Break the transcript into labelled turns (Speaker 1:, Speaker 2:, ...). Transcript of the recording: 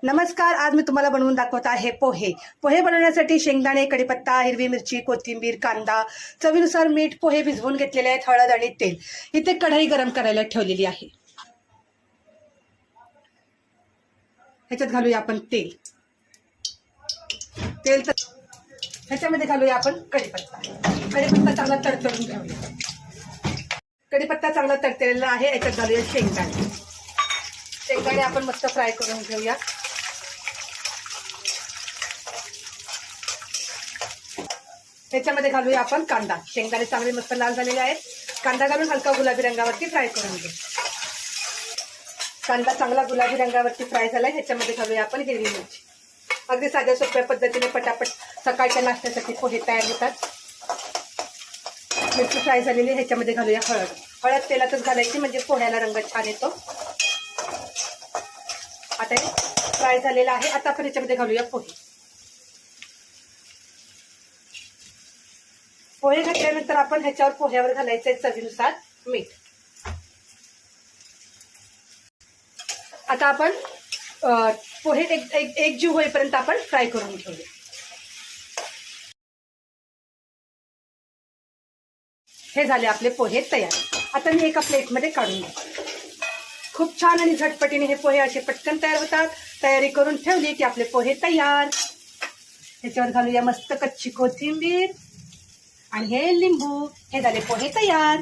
Speaker 1: नमस्कार. आज मी तुम्हाला बनवून दाखवत आहे पोहे. पोहे बनवण्यासाठी शेंगदाणे, कढीपत्ता, हिरवी मिरची, कोथिंबीर, कांदा, चवीनुसार मीठ, पोहे भिजवून घेतलेले आहेत, हळद आणि तेल. इथे कढई गरम करायला ठेवलेली आहे. ह्याच्यात घालूया आपण तेल. ह्याच्यामध्ये घालूया आपण कढीपत्ता. कढीपत्ता चांगला तडतडून घेऊया. कढीपत्ता चांगला तडतडलेला आहे. याच्यात घालूया शेंगदाणे. शेंगदाणे आपण मस्त फ्राय करून घेऊया. त्याच्यामध्ये घालूया आपण कांदा. शेंगदाणे चांगले मस्त लाल झालेले आहेत. कांदा घालून हलका गुलाबी रंगावरती फ्राय करून घेऊ. कांदा चांगला गुलाबी रंगावरती फ्राय झालाय. ह्याच्यामध्ये घालूया आपण हिरवी मिरची. अगदी साध्या सोप्या पद्धतीने पटापट सकाळच्या नाश्त्यासाठी पोहे तयार होतात. मिरची फ्राय झालेली. ह्याच्यामध्ये घालूया हळद. हळद तेलातच घालायची म्हणजे पोह्याला रंग छान येतो. आता हे फ्राय झालेलं आहे. आता आपण ह्याच्यामध्ये घालूया पोहे. पोहे घातल्यानंतर आपण ह्याच्यावर पोह्यावर घालायचं आहे चवीनुसार मीठ. आता आपण पोहे एक जीव होईपर्यंत आपण फ्राय करून घेऊया. हे झाले आपले पोहे तयार. आता मी एका प्लेटमध्ये काढून घेतो. खूप छान आणि झटपटीने हे पोहे असे पटकन तयार होतात. तयारी करून ठेवली की आपले पोहे तयार. ह्याच्यावर घालूया मस्त कच्ची कोथिंबीर आणि हे लिंबू. हे झाले पोहे तयार.